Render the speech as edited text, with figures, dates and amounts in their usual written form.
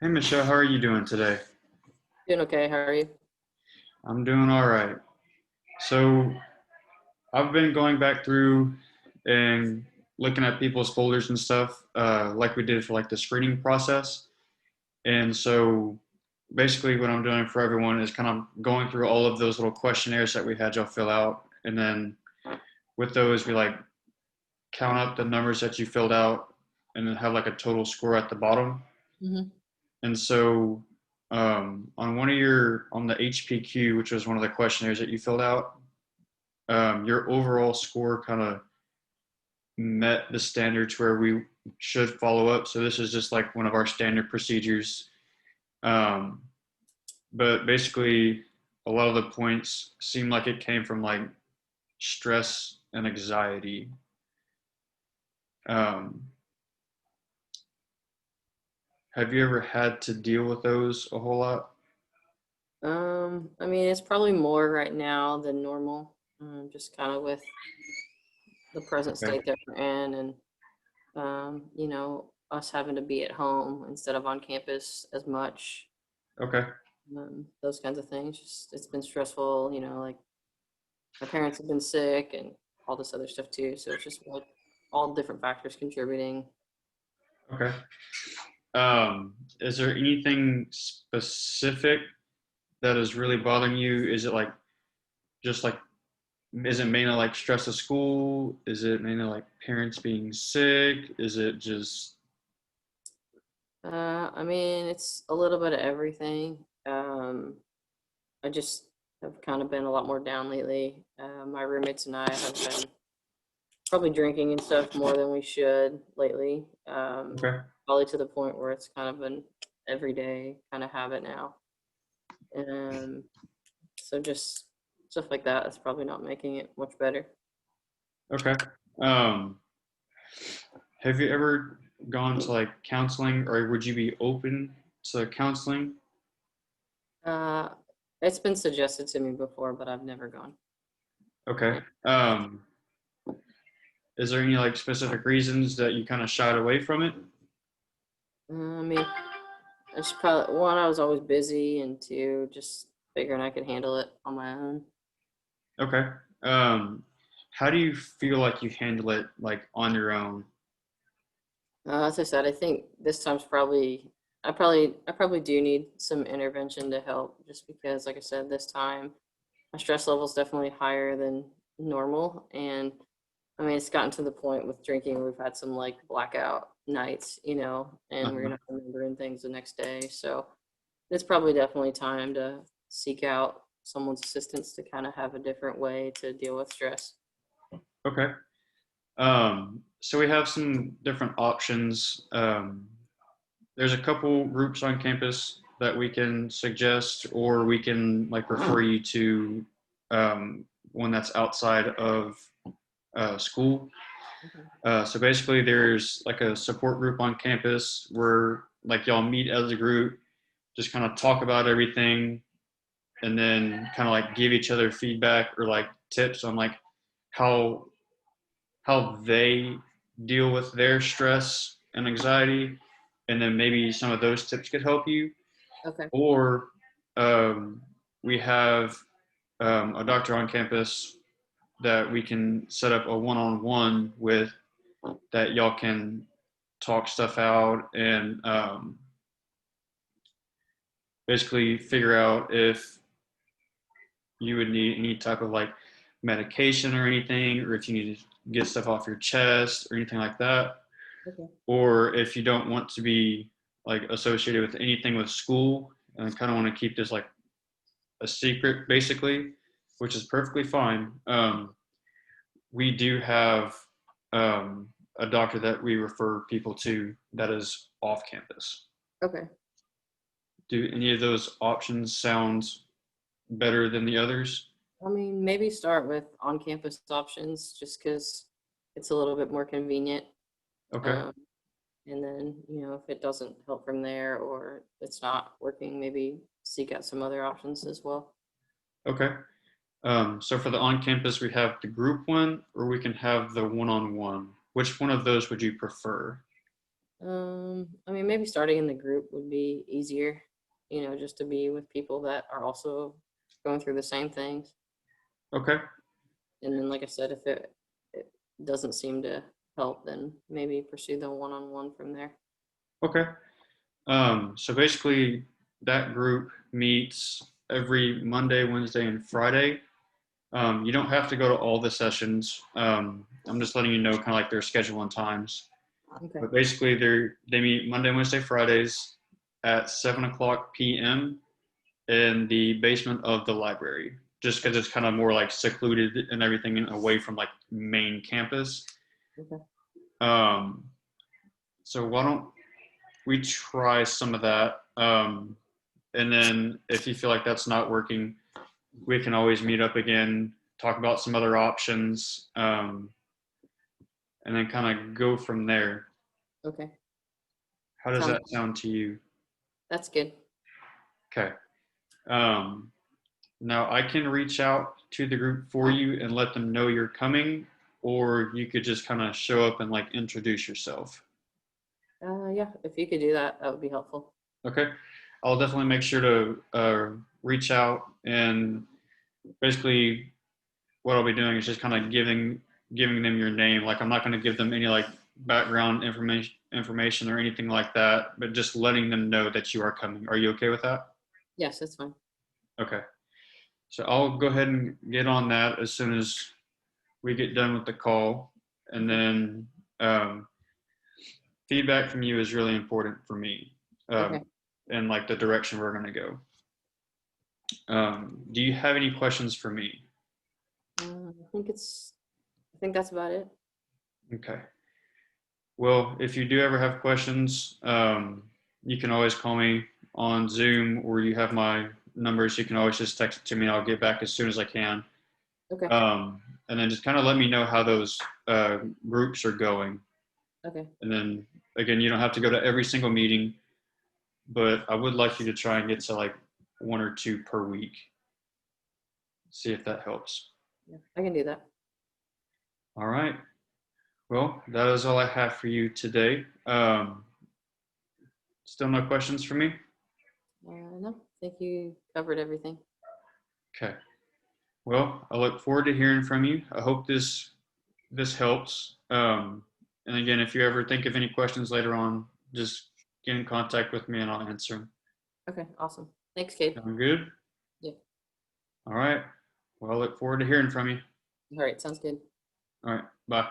Hey Michelle, how are you doing today? Doing okay. How are you? I'm doing all right. So I've been going back through and looking at people's folders and stuff, like we did for like the screening process. And so basically what I'm doing for everyone is kind of going through all of those little questionnaires that we had y'all fill out. And then with those, we like count up the numbers that you filled out and then have like a total score at the bottom. Hmm. And so on on the HPQ, which was one of the questionnaires that you filled out, your overall score kind of met the standards where we should follow up. So this is just like one of our standard procedures. Um, but basically, a lot of the points seem like it came from like stress and anxiety. Um, have you ever had to deal with those a whole lot? I mean, it's probably more right now than normal, just kind of with the present Okay. state that we're in, and us having to be at home instead of on campus as much. Okay. Those kinds of things. Just it's been stressful. Like my parents have been sick and all this other stuff too. So it's just like all different factors contributing. Okay. Is there anything specific that is really bothering you? Is it like just like is it mainly like stress of school? Is it mainly like parents being sick? Is it just I mean, it's a little bit of everything. I just have kind of been a lot more down lately. My roommates and I have been probably drinking and stuff more than we should lately. okay? Probably to the point where it's kind of an everyday kind of habit now. Um, so just stuff like that is probably not making it much better. Okay. Um, have you ever gone to like counseling, or would you be open to counseling? Uh, it's been suggested to me before, but I've never gone. Okay. Is there any like specific reasons that you kind of shied away from it? I mean, it's probably one, I was always busy, and two, just figuring I could handle it on my own. Okay. Um, how do you feel like you handle it like on your own? As I said, I think this time's probably I probably do need some intervention to help, just because, like I said, this time my stress level is definitely higher than normal, and I mean it's gotten to the point with drinking. We've had some like blackout nights, and we're Uh-huh. not remembering things the next day. So it's probably definitely time to seek out someone's assistance to kind of have a different way to deal with stress. Okay. So we have some different options. There's a couple groups on campus that we can suggest, or we can like refer you to one that's outside of school. Okay. So basically, there's like a support group on campus where like y'all meet as a group, just kind of talk about everything, and then kind of like give each other feedback or like tips on like how how they deal with their stress and anxiety, and then maybe some of those tips could help you. Okay. Or um, we have a doctor on campus that we can set up a one-on-one with that y'all can talk stuff out and basically figure out if you would need any type of like medication or anything, or if you need to get stuff off your chest or anything like that, Okay. or if you don't want to be like associated with anything with school and kind of want to keep this like a secret basically, which is perfectly fine. We do have um, a doctor that we refer people to that is off campus. Okay. Do any of those options sound better than the others? I mean, maybe start with on-campus options just because it's a little bit more convenient. Okay. Um, and then, if it doesn't help from there or it's not working, maybe seek out some other options as well. Okay. So for the on campus, we have the group one, or we can have the one on one. Which one of those would you prefer? I mean, maybe starting in the group would be easier, just to be with people that are also going through the same things. Okay. And then, like I said, if it doesn't seem to help, then maybe pursue the one-on-one from there. Okay. So basically, that group meets every Monday, Wednesday, and Friday. You don't have to go to all the sessions. I'm just letting you know kind of like their schedule and times. Okay. But basically, they meet Monday, Wednesday, Fridays at 7 o'clock p.m. in the basement of the library, just because it's kind of more like secluded and everything and away from like main campus. Okay. Um, so why don't we try some of that? And then if you feel like that's not working, we can always meet up again, talk about some other options, and then kind of go from there. Okay. How does Sounds that sound to you? That's good. Okay. Um, Now I can reach out to the group for you and let them know you're coming, or you could just kind of show up and like introduce yourself. Yeah, if you could do that, that would be helpful. Okay. I'll definitely make sure to reach out, and basically what I'll be doing is just kind of giving them your name. Like I'm not going to give them any like background information or anything like that, but just letting them know that you are coming. Are you okay with that? Yes, that's fine. Okay. So I'll go ahead and get on that as soon as we get done with the call. And Okay. then feedback from you is really important for me, Okay. and like the direction we're going to go. Do you have any questions for me? I think that's about it. Okay. Well, if you do ever have questions, you can always call me on Zoom, or you have my numbers. You can always just text it to me. I'll get back as soon as I can. Okay. And then just kind of let me know how those groups are going. Okay. And then again, you don't have to go to every single meeting, but I would like you to try and get to like 1 or 2 per week. See if that helps. Yeah, I can do that. All right. Well, that is all I have for you today. Still no questions for me? No, I think you covered everything. Okay. Well, I look forward to hearing from you. I hope this helps. And again, if you ever think of any questions later on, just get in contact with me and I'll answer them. Okay. Awesome. Thanks, Cade. Sound good? Yeah. All right. Well, I look forward to hearing from you. All right. Sounds good. All right. Bye.